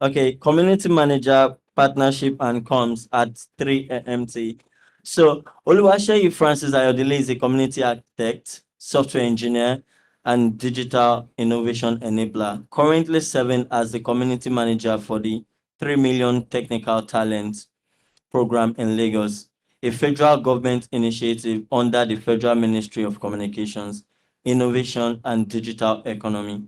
Okay, community manager, partnership and comms at 3 MT. So Oluwaseyi Francis Ayodele is a community architect, software engineer, and digital innovation enabler, currently serving as the community manager for the 3 million technical talent program in Lagos, a federal government initiative under the Federal Ministry of Communications, Innovation and Digital Economy,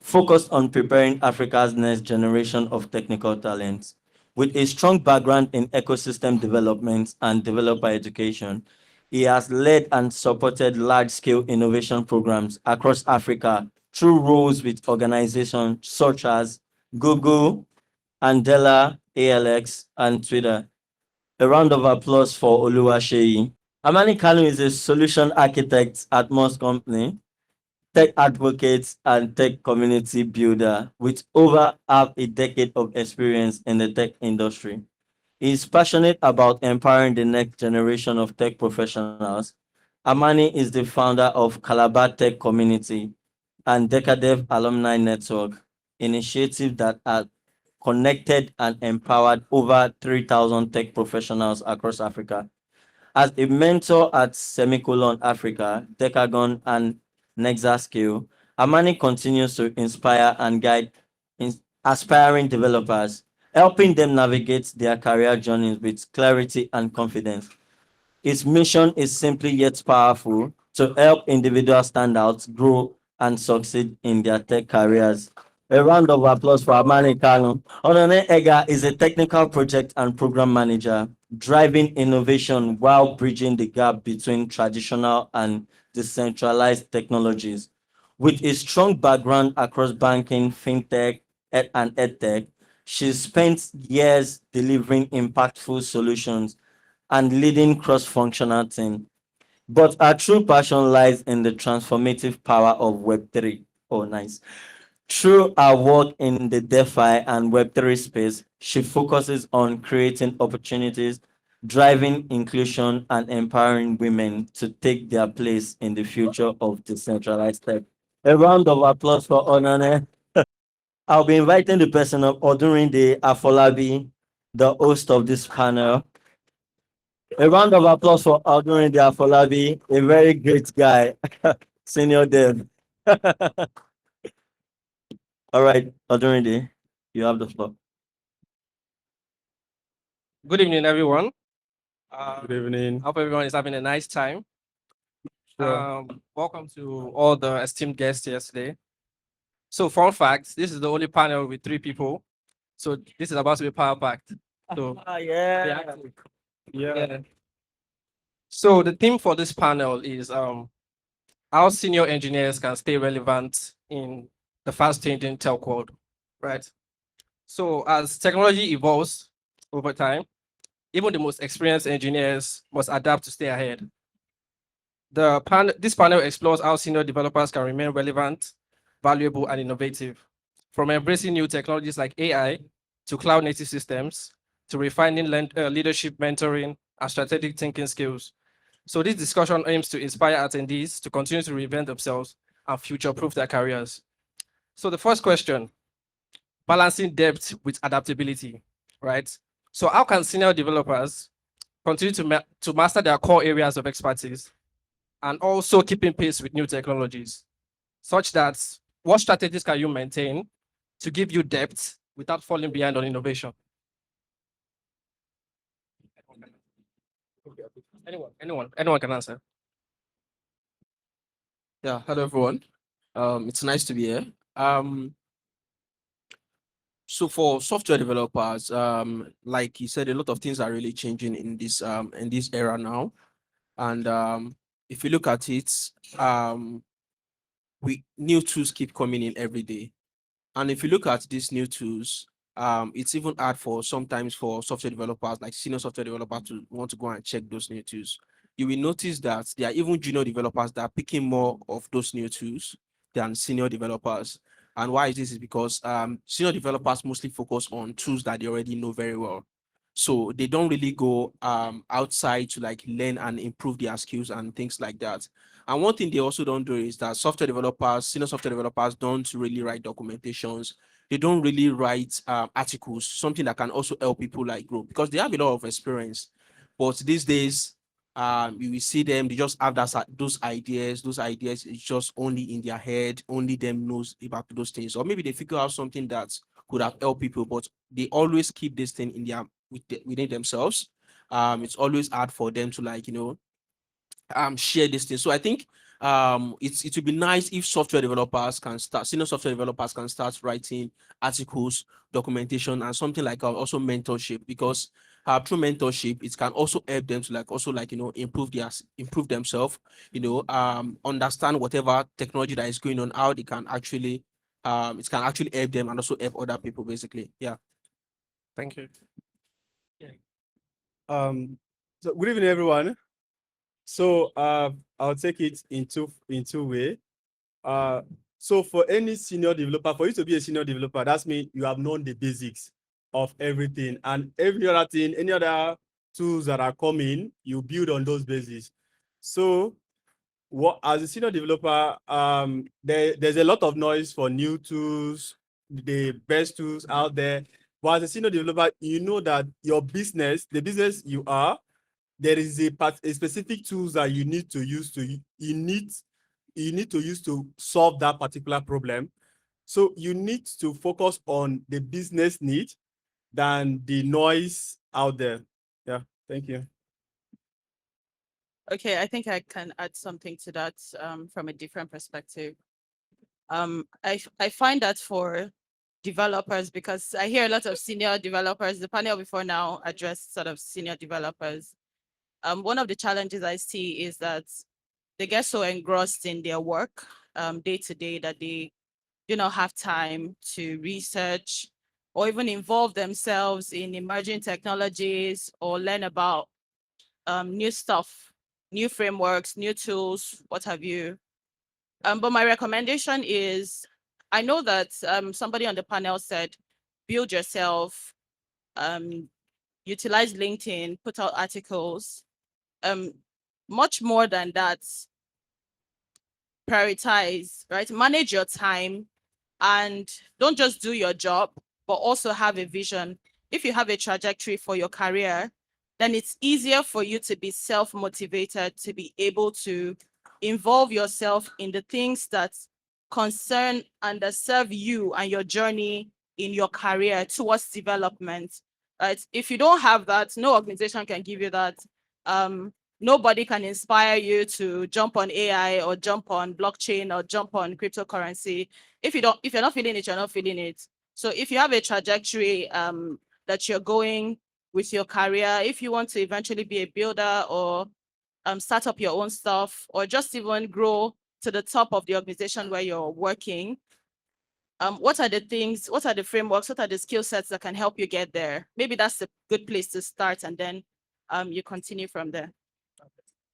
focused on preparing Africa's next generation of technical talents. With a strong background in ecosystem development and developer education, he has led and supported large-scale innovation programs across Africa through roles with organizations such as Google, Andela, ALX, and Twitter. A round of applause for Oluwaseyi. Amani Kanu is a solution architect at Moss Company, tech advocate and tech community builder with over half a decade of experience in the tech industry. He is passionate about empowering the next generation of tech professionals. Amani is the founder of Calabar Tech Community and Decadev Alumni Network, initiative that has connected and empowered over 3,000 tech professionals across Africa. As a mentor at Semicolon Africa, Decagon, and Nexascale, Amani continues to inspire and guide aspiring developers, helping them navigate their career journeys with clarity and confidence. Its mission is simply yet powerful to help individuals stand out, grow, and succeed in their tech careers. A round of applause for Amani Kanu. Onone Ega is a technical project and program manager, driving innovation while bridging the gap between traditional and decentralized technologies. With a strong background across banking, fintech, and edtech, she spent years delivering impactful solutions and leading cross-functional team. But our true passion lies in the transformative power of Web3. Oh, nice. Through our work in the DeFi and Web3 space, she focuses on creating opportunities, driving inclusion, and empowering women to take their place in the future of decentralized tech. A round of applause for Onone. I'll be inviting the person of Odunrinde Afolabi, the host of this panel. A round of applause for Odunrinde Afolabi, a very great guy, senior dev. All right, Odunrinde, you have the floor. Good evening, everyone. Good evening. Hope everyone is having a nice time. Sure. Welcome to all the esteemed guests here today. So, fun fact: this is the only panel with 3 people. So, this is about to be power packed. So, Yeah. yeah. So, the theme for this panel is how senior engineers can stay relevant in the fast-changing tech world, right? So, as technology evolves over time, even the most experienced engineers must adapt to stay ahead. This panel explores how senior developers can remain relevant, valuable, and innovative, from embracing new technologies like AI to cloud native systems to refining leadership, mentoring, and strategic thinking skills. So this discussion aims to inspire attendees to continue to reinvent themselves and future-proof their careers. So the first question, balancing depth with adaptability, right? So how can senior developers continue to master their core areas of expertise and also keeping pace with new technologies, such that what strategies can you maintain to give you depth without falling behind on innovation? Anyone can answer. Yeah, hello everyone. It's nice to be here. So for software developers, like you said, a lot of things are really changing in this era now. And if you look at it, new tools keep coming in every day. And if you look at these new tools, it's even hard for sometimes for software developers, like senior software developers, to want to go and check those new tools. You will notice that there are even junior developers that are picking more of those new tools than senior developers. And why is this? Is because senior developers mostly focus on tools that they already know very well. So they don't really go outside to like learn and improve their skills and things like that. And one thing they also don't do is that software developers, senior software developers, don't really write documentations. They don't really write articles, something that can also help people like grow, because they have a lot of experience. But these days, you will see them, they just have those ideas. Those ideas is just only in their head, only them knows about those things. Or maybe they figure out something that could have helped people, but they always keep this thing in their within themselves. It's always hard for them to, like, share this thing. So I think it would be nice if senior software developers can start writing articles, documentation, and something like also mentorship, because through mentorship it can also help them to improve themselves, understand whatever technology that is going on, how they can actually it can actually help them and also help other people, basically. Yeah. Thank you. So good evening, everyone. So I'll take it in two way. So for any senior developer, for you to be a senior developer, that's mean you have known the basics of everything, and every other thing, any other tools that are coming, you build on those bases. So as a senior developer, there's a lot of noise for new tools, the best tools out there. But as a senior developer, you know that your business, the business you are, there is a specific tools that you need to use to solve that particular problem. So you need to focus on the business need than the noise out there. Yeah, thank you. Okay, I think I can add something to that from a different perspective. I find that for developers, because I hear a lot of senior developers, the panel before now addressed sort of senior developers. One of the challenges I see is that they get so engrossed in their work day to day that they do not have time to research or even involve themselves in emerging technologies or learn about new stuff, new frameworks, new tools, what have you. But my recommendation is, I know that somebody on the panel said, build yourself, utilize LinkedIn, put out articles. Much more than that, prioritize, right? Manage your time and don't just do your job, but also have a vision. If you have a trajectory for your career, then it's easier for you to be self-motivated, to be able to involve yourself in the things that concern and that serve you and your journey in your career towards development, right? If you don't have that, no organization can give you that. Nobody can inspire you to jump on AI or jump on blockchain or jump on cryptocurrency. If you're not feeling it, you're not feeling it. So if you have a trajectory that you're going with your career, if you want to eventually be a builder or start up your own stuff, or just even grow to the top of the organization where you're working, what are the things, what are the frameworks, what are the skill sets that can help you get there? Maybe that's a good place to start, and then you continue from there.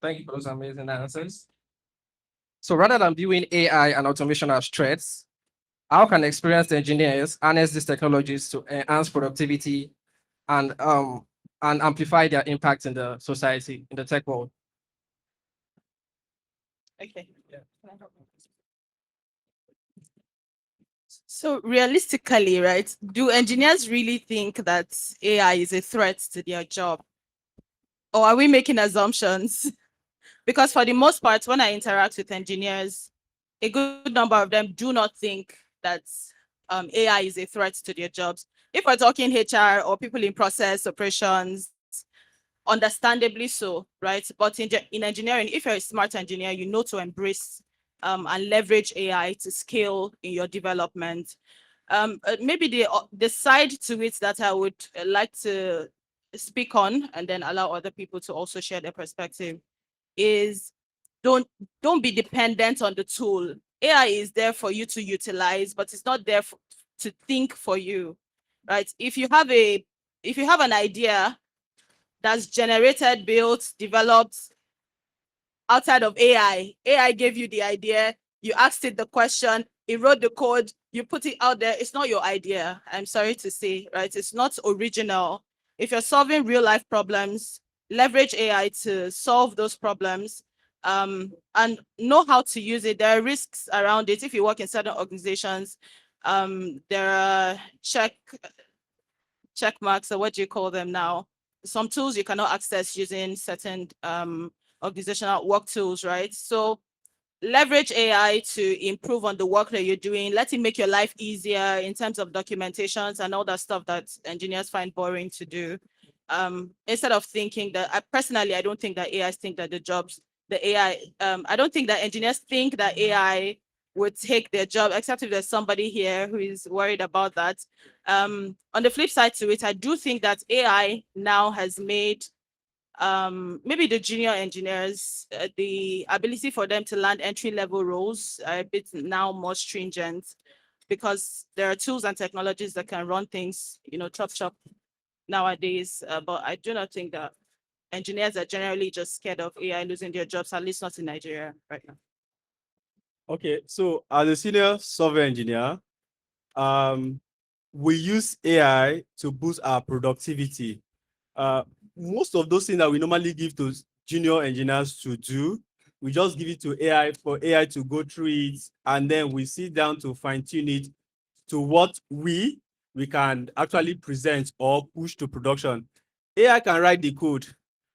Thank you for those amazing answers. So rather than viewing AI and automation as threats, how can experienced engineers harness these technologies to enhance productivity and amplify their impact in the society, in the tech world? Okay. Yeah. So realistically, right, do engineers really think that AI is a threat to their job? Or are we making assumptions? Because for the most part, when I interact with engineers, a good number of them do not think that AI is a threat to their jobs. If we're talking HR or people in process operations, understandably so, right? But in engineering, if you're a smart engineer, you know to embrace and leverage AI to scale in your development. Maybe the side to it that I would like to speak on, and then allow other people to also share their perspective, is don't be dependent on the tool. AI is there for you to utilize, but it's not there to think for you, right? If you have an idea that's generated, built, developed outside of AI gave you the idea, you asked it the question, it wrote the code, you put it out there, it's not your idea. I'm sorry to say, right? It's not original. If you're solving real life problems, leverage AI to solve those problems. and know how to use it. There are risks around it. If you work in certain organizations, there are check marks, or what do you call them now? Some tools you cannot access using certain organizational work tools, right? So leverage AI to improve on the work that you're doing. Let it make your life easier in terms of documentations and all that stuff that engineers find boring to do. Instead of thinking that, I don't think that AIs think that I don't think that engineers think that AI would take their job, except if there's somebody here who is worried about that. On the flip side to it, I do think that AI now has made maybe the junior engineers, the ability for them to land entry-level roles are a bit now more stringent, because there are tools and technologies that can run things, chop nowadays. But I do not think that engineers are generally just scared of AI losing their jobs, at least not in Nigeria right now. Okay, so as a senior software engineer, we use AI to boost our productivity. Most of those things that we normally give to junior engineers to do, we just give it to AI for AI to go through it, and then we sit down to fine-tune it to what we can actually present or push to production. AI can write the code,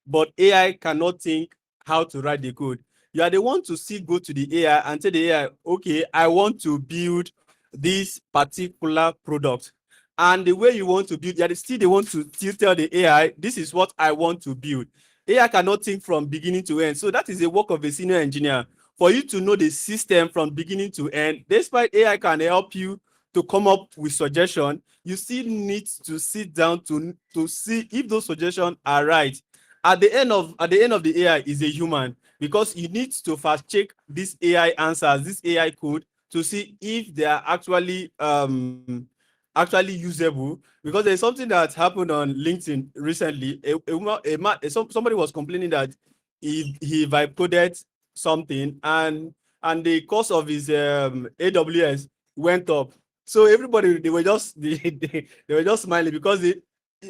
but AI cannot think how to write the code. You are the one to still go to the AI and tell the AI, okay, I want to build this particular product. And the way you want to build, you still they want to still tell the AI, this is what I want to build. AI cannot think from beginning to end. So that is the work of a senior engineer, for you to know the system from beginning to end. Despite AI can help you to come up with suggestion, you still need to sit down to see if those suggestions are right. At the end of the AI is a human, because you need to fast check this AI answers, this AI code, to see if they are actually usable. Because there's something that happened on LinkedIn recently. Somebody was complaining that he vibe coded something, and the cost of his AWS went up. So everybody, they were just they were just smiling, because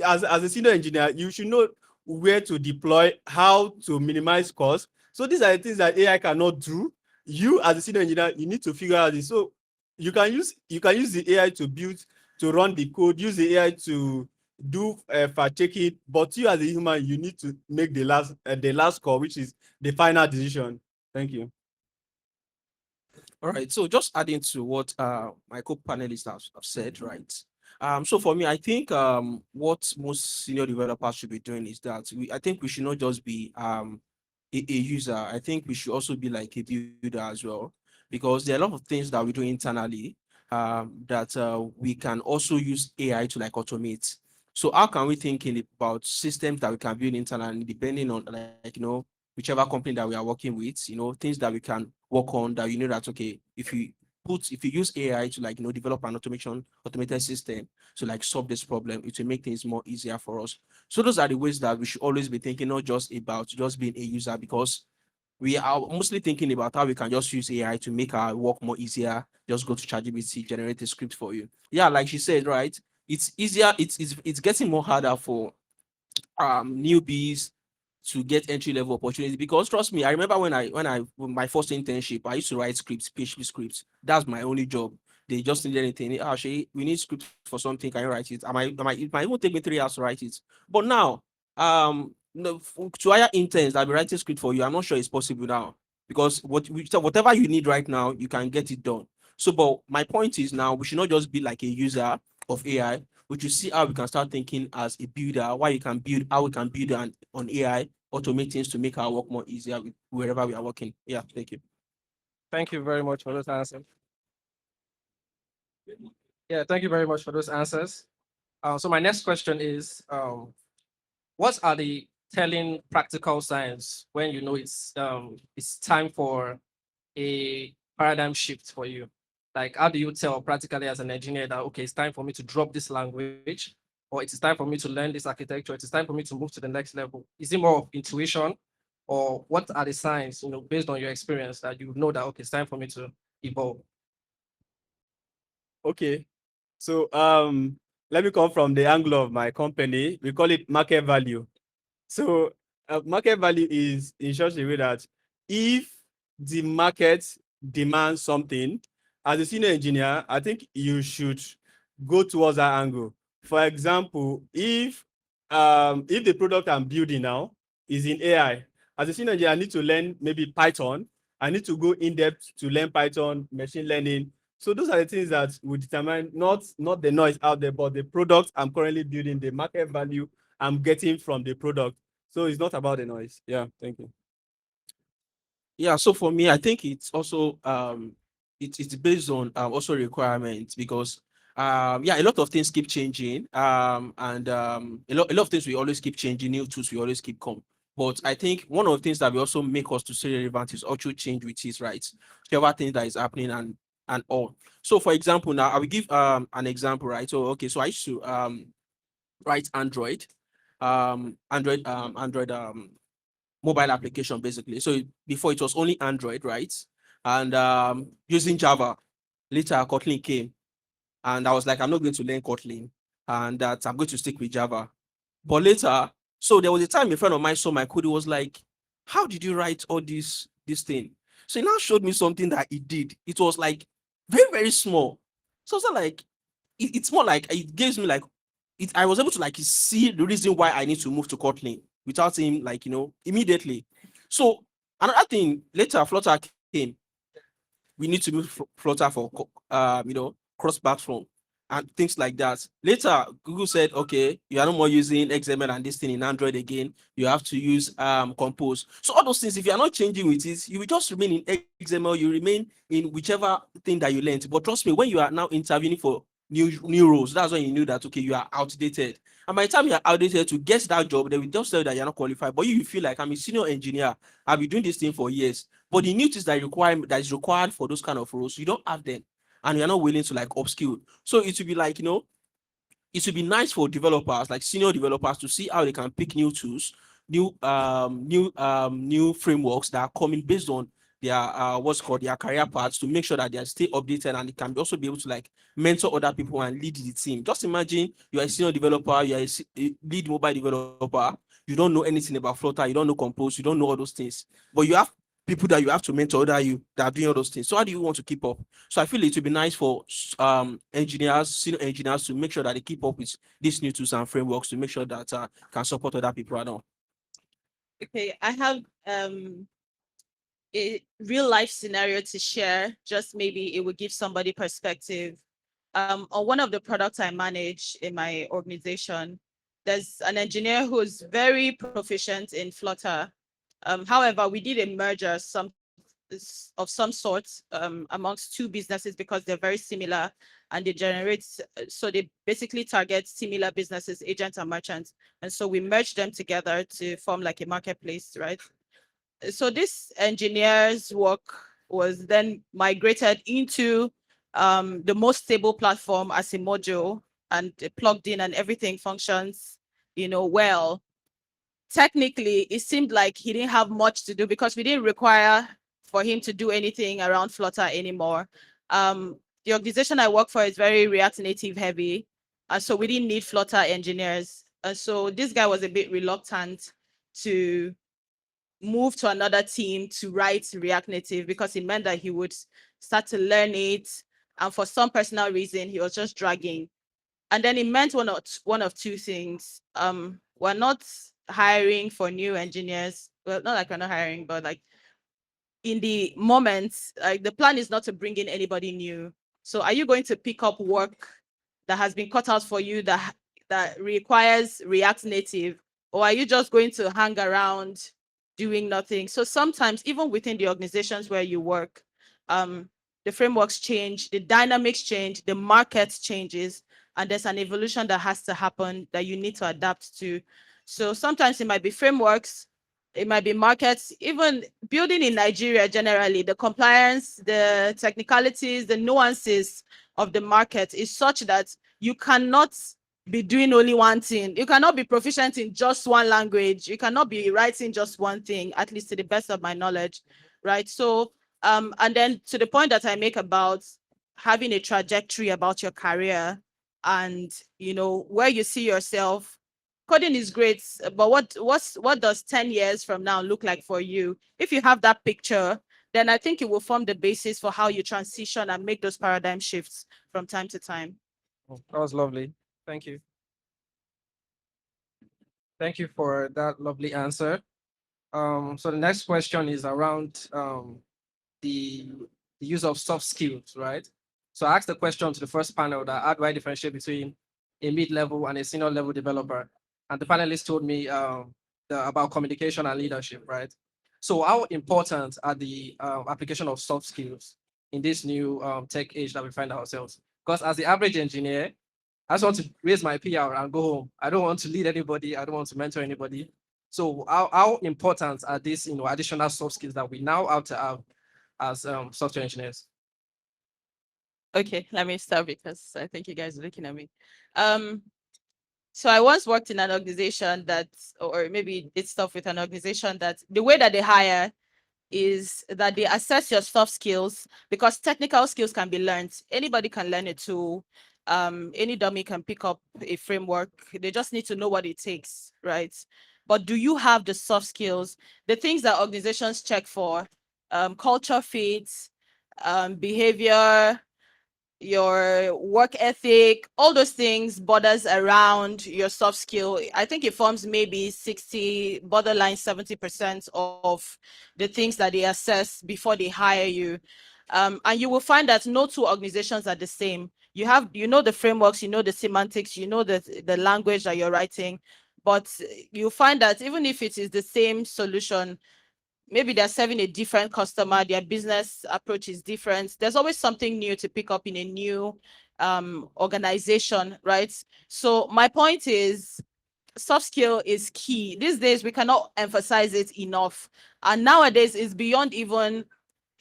as a senior engineer, you should know where to deploy, how to minimize costs. So these are the things that AI cannot do. You as a senior engineer, you need to figure out this. So you can use the AI to run the code, use the AI to do fact checking, but you as a human, you need to make the last call, which is the final decision. Thank you. All right, so just adding to what my co-panelists have said, right? So for me, I think what most senior developers should be doing is that I think we should not just be a user. I think we should also be like a builder as well, because there are a lot of things that we do internally that we can also use AI to like automate. So how can we think about systems that we can build internally, depending on whichever company that we are working with, things that we can work on, that that, okay, if you use AI to develop an automated system to like solve this problem, it will make things more easier for us. So those are the ways that we should always be thinking, not just about just being a user, because we are mostly thinking about how we can just use AI to make our work more easier. Just go to ChatGPT, generate a script for you. Yeah, like she said, right? It's easier. It's getting more harder for newbies to get entry-level opportunities, because trust me, I remember when my first internship, I used to write scripts, PHP scripts. That's my only job. They just needed anything. Actually, we need script for something. Can you write it? It might even take me 3 hours to write it. But now, to hire interns that be writing script for you, I'm not sure it's possible now, because whatever you need right now, you can get it done. So, but my point is, now we should not just be like a user of AI. We should see how we can start thinking as a builder, how we can build on AI, automate things to make our work more easier wherever we are working. Yeah, thank you. Thank you very much for those answers. Yeah, thank you very much for those answers. So my next question is, what are the telling practical signs when you know it's time for a paradigm shift for you? Like, how do you tell practically as an engineer that, okay, it's time for me to drop this language, or it is time for me to learn this architecture, it is time for me to move to the next level? Is it more of intuition, or what are the signs, based on your experience, that you know that, okay, it's time for me to evolve? Okay, so let me come from the angle of my company. We call it market value. So market value is in such a way that if the market demands something, as a senior engineer, I think you should go towards that angle. For example, if the product I'm building now is in AI, as a senior engineer, I need to learn maybe Python. I need to go in depth to learn Python, machine learning. So those are the things that will determine not the noise out there, but the product I'm currently building, the market value I'm getting from the product. So it's not about the noise. Yeah, thank you. Yeah, so for me, I think it's also it's based on also requirements, because yeah, a lot of things keep changing, and a lot of things we always keep changing, new tools we always keep come. But I think one of the things that will also make us to stay relevant is also change with it, right? Whatever thing that is happening and all. So for example, now I will give an example, right? So okay, so I used to write Android mobile application, basically. So before it was only Android, right? And using Java. Later Kotlin came, and I was like, I'm not going to learn Kotlin, and that I'm going to stick with Java. But later, so there was a time a friend of mine saw my code. He was like, how did you write all this thing? So he now showed me something that he did. It was like very, very small. So it's not like it's more like it gives me like it. I was able to like see the reason why I need to move to Kotlin without him, like, immediately. So another thing, later Flutter came. We need to move Flutter for cross platform and things like that. Later, Google said, okay, you are no more using XML and this thing in Android again. You have to use Compose. So all those things, if you are not changing with it, you will just remain in XML. You remain in whichever thing that you learned. But trust me, when you are now interviewing for new roles, that's when you knew that, okay, you are outdated. And by the time you are outdated to get that job, they will just tell you that you're not qualified. But you feel like, I'm a senior engineer. I've been doing this thing for years. But the new things that is required for those kind of roles, you don't have them, and you're not willing to like upskill. So it would be like, it would be nice for developers, like senior developers, to see how they can pick new tools, new frameworks that are coming based on their what's called their career paths, to make sure that they are stay updated, and they can also be able to like mentor other people and lead the team. Just imagine you are a senior developer, you are a lead mobile developer, you don't know anything about Flutter, you don't know Compose, you don't know all those things, but you have people that you have to mentor that are doing all those things. So how do you want to keep up? So I feel it would be nice for engineers, senior engineers, to make sure that they keep up with these new tools and frameworks, to make sure that can support other people around. Okay, I have a real life scenario to share. Just maybe it would give somebody perspective. On one of the products I manage in my organization, there's an engineer who's very proficient in Flutter. However, we did a merger of some sort amongst two businesses because they're very similar, and they generate, so they basically target similar businesses, agents and merchants. And so we merged them together to form like a marketplace, right? So this engineer's work was then migrated into the most stable platform as a module, and plugged in, and everything functions, well. Technically, it seemed like he didn't have much to do because we didn't require for him to do anything around Flutter anymore. The organization I work for is very React Native heavy, and so we didn't need Flutter engineers. And so this guy was a bit reluctant to move to another team to write React Native, because it meant that he would start to learn it, and for some personal reason, he was just dragging. And then it meant one of two things. We're not hiring for new engineers. Well, not like we're not hiring, but like in the moment, like the plan is not to bring in anybody new. So are you going to pick up work that has been cut out for you that requires React Native, or are you just going to hang around doing nothing? So sometimes even within the organizations where you work, the frameworks change, the dynamics change, the market changes, and there's an evolution that has to happen that you need to adapt to. So sometimes it might be frameworks, it might be markets, even building in Nigeria generally, the compliance, the technicalities, the nuances of the market is such that you cannot be doing only one thing. You cannot be proficient in just one language. You cannot be writing just one thing, at least to the best of my knowledge, right? So, and then to the point that I make about having a trajectory about your career, and where you see yourself coding is great, but what does 10 years from now look like for you? If you have that picture, then I think it will form the basis for how you transition and make those paradigm shifts from time to time. That was lovely. Thank you. Thank you for that lovely answer. So the next question is around the use of soft skills, right? So I asked the question to the first panel that how do I differentiate between a mid-level and a senior level developer? And the panelists told me about communication and leadership, right? So how important are the application of soft skills in this new tech age that we find ourselves? Because as the average engineer, I just want to raise my PR and go home. I don't want to lead anybody. I don't want to mentor anybody. So how important are these, additional soft skills that we now have to have as software engineers? Okay, let me start because I think you guys are looking at me. So I once worked in an organization that, or maybe did stuff with an organization that the way that they hire is that they assess your soft skills, because technical skills can be learned. Anybody can learn a tool. Any dummy can pick up a framework. They just need to know what it takes, right? But do you have the soft skills, the things that organizations check for, culture fit, behavior, your work ethic, all those things borders around your soft skill. I think it forms maybe 60, borderline 70% of the things that they assess before they hire you. And you will find that no two organizations are the same. You know the frameworks, you know the semantics, you know the language that you're writing, but you find that even if it is the same solution, maybe they're serving a different customer, their business approach is different. There's always something new to pick up in a new organization, right? So my point is, soft skill is key. These days, we cannot emphasize it enough. And nowadays, it's beyond even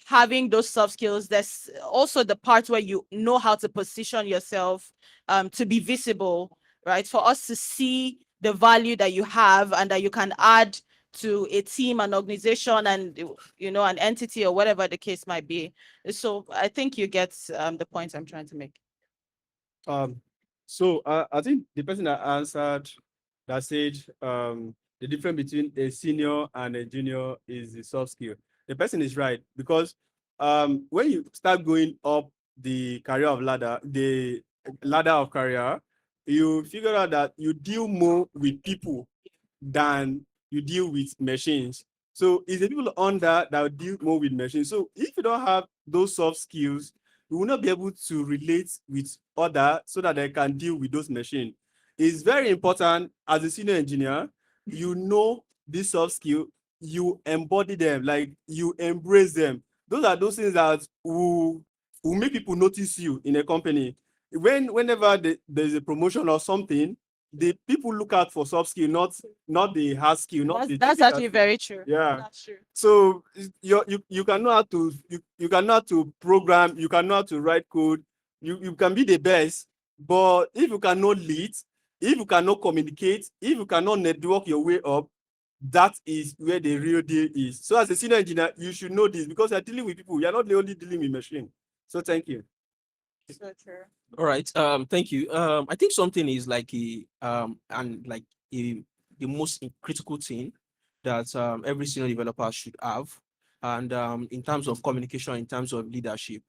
having those soft skills. There's also the part where you know how to position yourself to be visible, right? For us to see the value that you have and that you can add to a team, an organization, and an entity, or whatever the case might be. So I think you get the point I'm trying to make. So I think the person that answered that said the difference between a senior and a junior is the soft skill. The person is right, because when you start going up the the ladder of career, you figure out that you deal more with people than you deal with machines. So it's the people under that will deal more with machines. So if you don't have those soft skills, you will not be able to relate with others so that they can deal with those machines. It's very important as a senior engineer, you know this soft skill, you embody them, like you embrace them. Those are those things that will make people notice you in a company. Whenever there's a promotion or something, the people look out for soft skill, not the hard skill. That's actually very true. Yeah. That's true. So you can know how to you can know how to program, you can know how to write code, you can be the best, but if you cannot lead, if you cannot communicate, if you cannot network your way up, that is where the real deal is. So as a senior engineer, you should know this, because you're dealing with people. You're not only dealing with machine. So thank you. So true. All right. Thank you. I think something is like the most critical thing that every senior developer should have, and in terms of communication, in terms of leadership,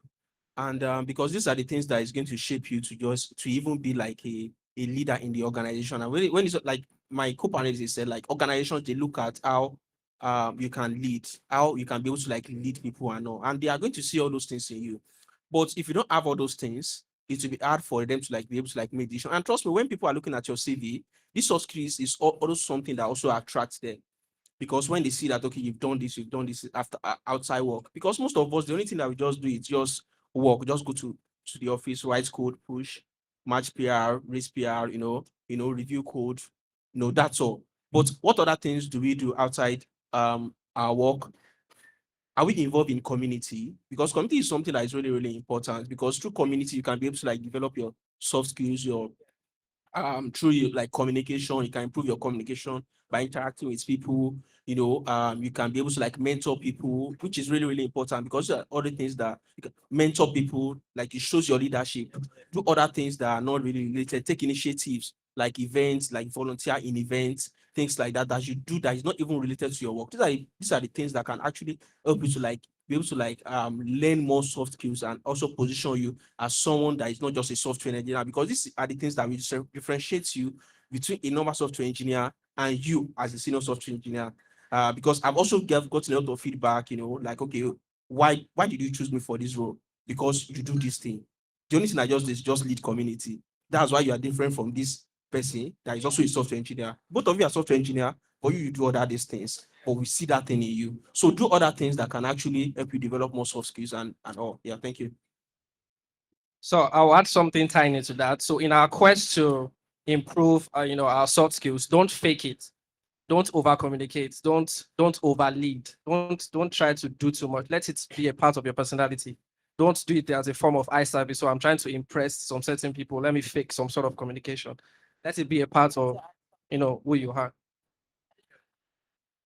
and because these are the things that is going to shape you to even be like a leader in the organization. And when it's like my co-panelist said, like organizations, they look at how you can lead, how you can be able to like lead people and all, and they are going to see all those things in you. But if you don't have all those things, it will be hard for them to like be able to like make decisions. And trust me, when people are looking at your CV, this soft skills is also something that also attracts them. Because when they see that, okay, you've done this after outside work. Because most of us, the only thing that we just do is just work, just go to the office, write code, push, match PR, raise PR, review code, that's all. But what other things do we do outside our work? Are we involved in community? Because community is something that is really, really important, because through community, you can be able to like develop your soft skills, your through your like communication, you can improve your communication by interacting with people. You can be able to like mentor people, which is really, really important, because there are other things that you can mentor people, like it shows your leadership. Do other things that are not really related, take initiatives like events, like volunteer in events, things like that that you do that is not even related to your work. These are the things that can actually help you to like be able to like learn more soft skills and also position you as someone that is not just a software engineer, because these are the things that will differentiate you between a normal software engineer and you as a senior software engineer. Because I've also gotten a lot of feedback, like, okay, why did you choose me for this role? Because you do this thing. The only thing I just is just lead community. That's why you are different from this person that is also a software engineer. Both of you are software engineer, but you do other these things. But we see that thing in you. So do other things that can actually help you develop more soft skills and all. Yeah, thank you. So I'll add something tiny to that. So in our quest to improve, our soft skills, don't fake it. Don't over communicate. Don't over lead. Don't try to do too much. Let it be a part of your personality. Don't do it as a form of eye service. So I'm trying to impress some certain people. Let me fake some sort of communication. Let it be a part of, who you are.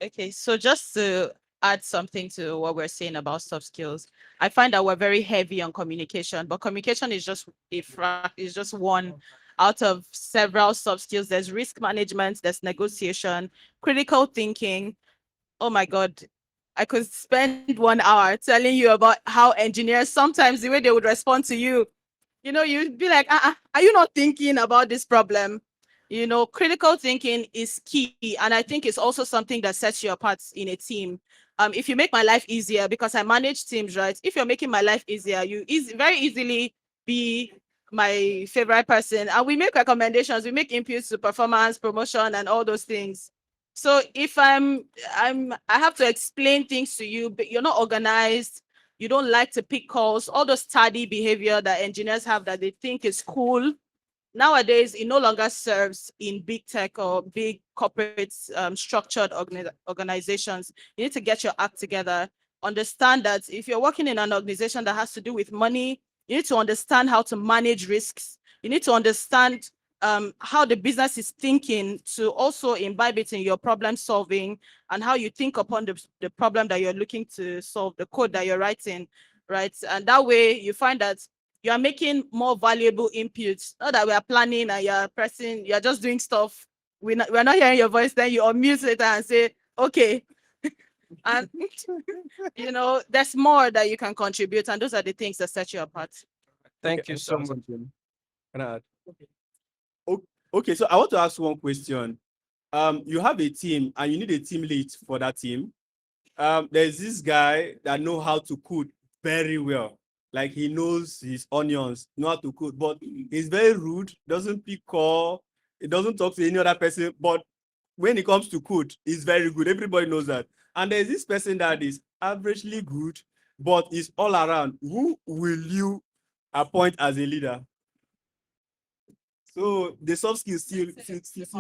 Okay, so just to add something to what we're saying about soft skills, I find that we're very heavy on communication, but communication is just one out of several soft skills. There's risk management, there's negotiation, critical thinking. Oh my God, I could spend 1 hour telling you about how engineers sometimes the way they would respond to you, you'd be like, are you not thinking about this problem? Critical thinking is key. And I think it's also something that sets you apart in a team. If you make my life easier, because I manage teams, right? If you're making my life easier, you very easily be my favorite person. And we make recommendations, we make inputs to performance, promotion, and all those things. So if I have to explain things to you, but you're not organized, you don't like to pick calls, all those tardy behavior that engineers have that they think is cool. Nowadays, it no longer serves in big tech or big corporate structured organizations. You need to get your act together. Understand that if you're working in an organization that has to do with money, you need to understand how to manage risks. You need to understand how the business is thinking to also imbibe it in your problem solving and how you think upon the problem that you're looking to solve, the code that you're writing, right? And that way you find that you are making more valuable inputs. Not that we are planning and you're just doing stuff. We're not hearing your voice, then you unmute later and say, okay. And there's more that you can contribute, and those are the things that set you apart. Thank you so much. Can I add? Okay, so I want to ask one question. You have a team and you need a team lead for that team. There's this guy that know how to code very well. Like he knows his onions, know how to code, but he's very rude, doesn't pick call, he doesn't talk to any other person. But when it comes to code, he's very good. Everybody knows that. And there's this person that is averagely good, but is all around. Who will you appoint as a leader? So the soft skills still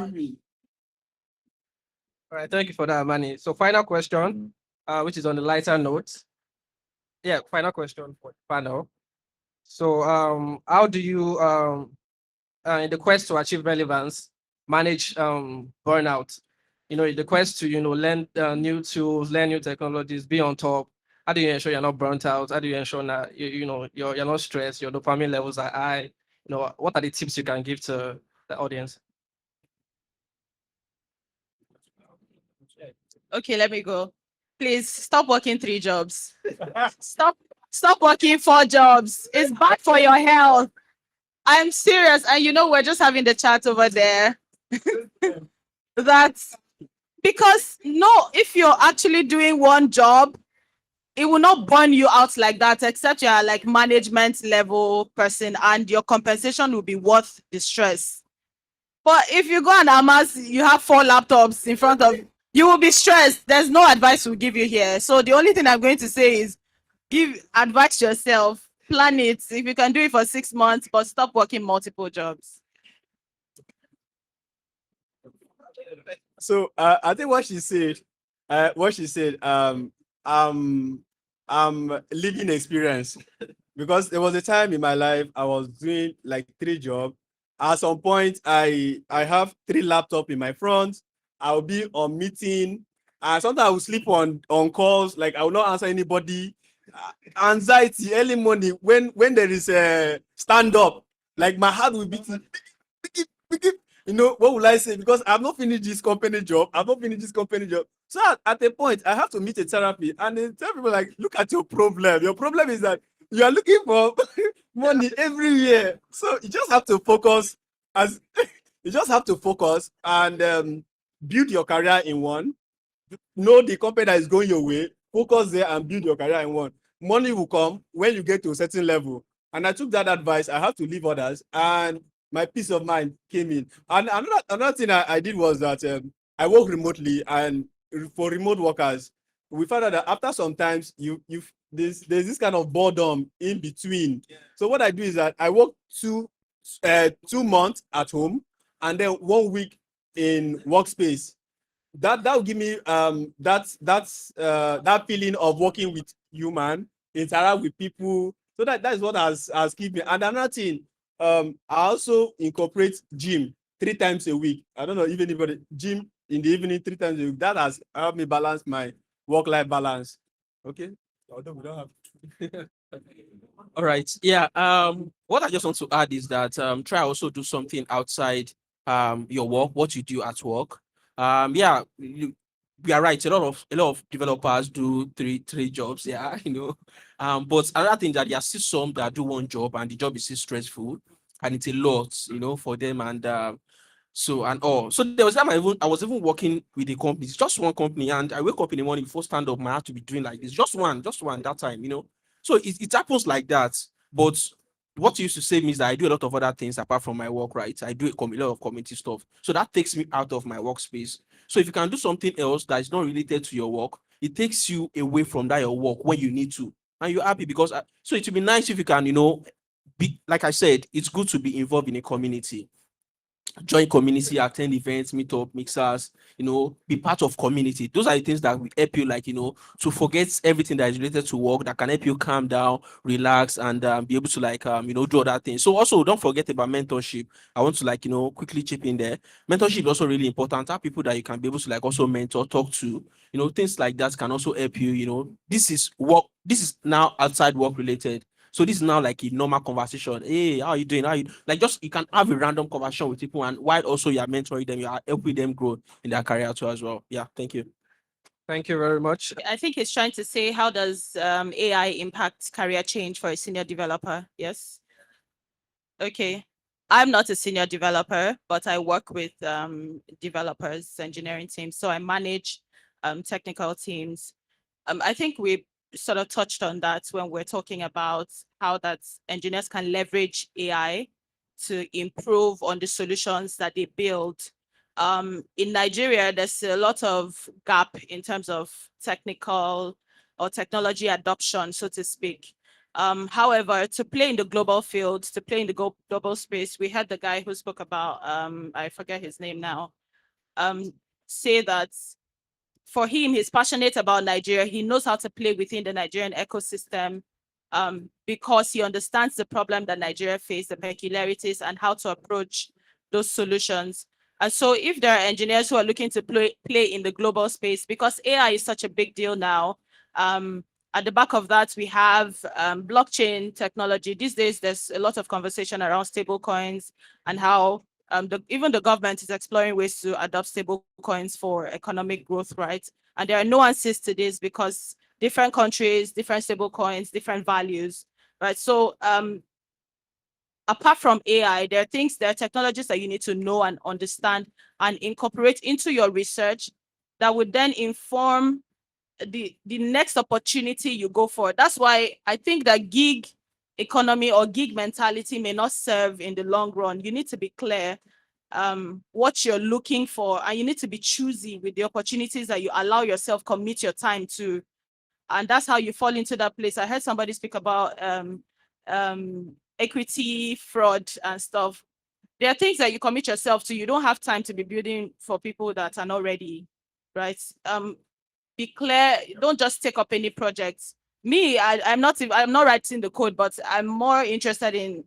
me. All right, thank you for that, Amani. So final question, which is on the lighter note. Yeah, final question for the panel. So how do you, in the quest to achieve relevance, manage burnout? In the quest to, learn new tools, learn new technologies, be on top. How do you ensure you're not burnt out? How do you ensure that you're not stressed, your dopamine levels are high? What are the tips you can give to the audience? Okay, let me go. Please stop working 3 jobs. Stop working 4 jobs. It's bad for your health. I'm serious. And we're just having the chat over there. That's because if you're actually doing one job, it will not burn you out like that, except you're like management level person and your compensation will be worth the stress. But if you go and amass, you have 4 laptops in front of you will be stressed. There's no advice we'll give you here. So the only thing I'm going to say is give advice yourself, plan it. If you can do it for 6 months, but stop working multiple jobs. So I think what she said, living experience. Because there was a time in my life I was doing like 3 jobs. At some point, I have 3 laptops in my front. I'll be on meeting. Sometimes I will sleep on calls. Like I will not answer anybody. Anxiety early morning when there is a stand up. Like my heart will beat. you know, what will I say? Because I've not finished this company job. So at a point, I have to meet a therapy and then tell people like, look at your problem. Your problem is that you are looking for money every year. So you just have to focus as you just have to focus and build your career in one. Know the company that is going your way. Focus there and build your career in one. Money will come when you get to a certain level. And I took that advice. I have to leave others, and my peace of mind came in. And another thing I did was that I work remotely, and for remote workers, we found out that after sometimes there's this kind of boredom in between. So what I do is that I work 2 months at home and then 1 week in workspace. That will give me that feeling of working with human, interact with people. So that is what has kept me. And another thing, I also incorporate gym 3 times a week. I don't know if anybody gym in the evening 3 times a week. That has helped me balance my work-life balance. Okay. Although we don't have. All right. Yeah. What I just want to add is that try also do something outside your work, what you do at work. Yeah, we are right. A lot of developers do three jobs. Yeah, you know. But another thing that there are still some that do one job and the job is still stressful and it's a lot, you know, for them and so there was time I was even working with a company, it's just one company, and I wake up in the morning before stand up, I have to be doing like this, just one that time, you know. So it happens like that. But what used to save me is that I do a lot of other things apart from my work, right? I do a lot of community stuff. So that takes me out of my workspace. So if you can do something else that is not related to your work, it takes you away from that your work when you need to. And you're happy because so it would be nice if you can, you know, be like I said, it's good to be involved in a community. Join community, attend events, meet up, mixers, you know, be part of community. Those are the things that will help you, like, you know, to forget everything that is related to work, that can help you calm down, relax, and be able to, like, you know, do other things. So also don't forget about mentorship. I want to, like, you know, quickly chip in there. Mentorship is also really important. Have people that you can be able to, like, also mentor, talk to, you know, things like that can also help you. You know, this is now outside work related. So this is now like a normal conversation. Hey, how are you doing? How you like? Just you can have a random conversation with people, and while also you are mentoring them, you are helping them grow in their career too as well. Yeah, thank you. Thank you very much. I think he's trying to say, how does AI impact career change for a senior developer? Yes. Okay. I'm not a senior developer, but I work with developers, engineering teams. So I manage technical teams. I think we sort of touched on that when we're talking about how that engineers can leverage AI to improve on the solutions that they build. In Nigeria, there's a lot of gap in terms of technical or technology adoption, so to speak. However, to play in the global field, to play in the global space, we had the guy who spoke about, I forget his name now, say that for him, he's passionate about Nigeria. He knows how to play within the Nigerian ecosystem because he understands the problem that Nigeria faces, the peculiarities, and how to approach those solutions. And so if there are engineers who are looking to play in the global space, because AI is such a big deal now, at the back of that, we have blockchain technology. These days, there's a lot of conversation around stable coins and how even the government is exploring ways to adopt stable coins for economic growth, right? And there are nuances to this because different countries, different stable coins, different values, right? So apart from AI, there are technologies that you need to know and understand and incorporate into your research that would then inform the next opportunity you go for. That's why I think that gig economy or gig mentality may not serve in the long run. You need to be clear what you're looking for, and you need to be choosy with the opportunities that you allow yourself commit your time to. And that's how you fall into that place. I heard somebody speak about equity fraud and stuff. There are things that you commit yourself to. You don't have time to be building for people that are not ready, right? Be clear. Don't just take up any projects. Me, I'm not writing the code, but I'm more interested in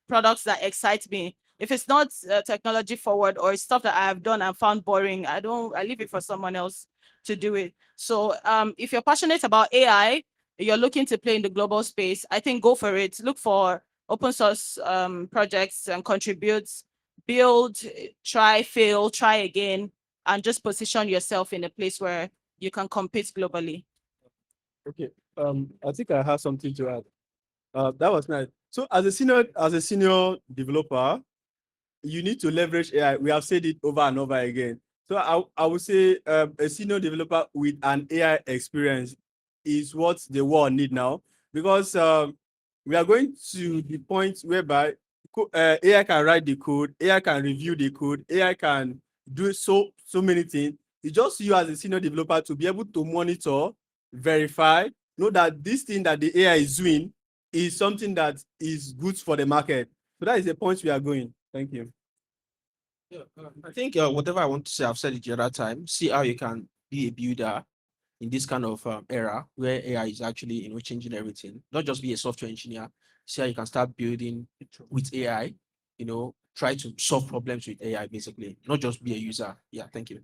products that excite me. If it's not technology forward or stuff that I have done and found boring, I leave it for someone else to do it. So if you're passionate about AI, you're looking to play in the global space, I think go for it. Look for open source projects and contribute. build, try, fail, try again, and just position yourself in a place where you can compete globally. Okay. I think I have something to add. That was nice. So as a senior developer, you need to leverage AI. We have said it over and over again. So I would say a senior developer with an AI experience is what the world need now, because we are going to the point whereby AI can write the code, AI can review the code, AI can do so many things. It's just you as a senior developer to be able to monitor, verify, know that this thing that the AI is doing is something that is good for the market. So that is the point we are going. Thank you. Yeah, I think whatever I want to say, I've said it the other time. See how you can be a builder in this kind of era where AI is actually changing everything. Not just be a software engineer. See how you can start building with AI. Try to solve problems with AI basically. Not just be a user. Yeah, thank you.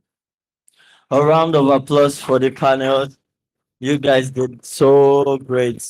A round of applause for the panel. You guys did so great.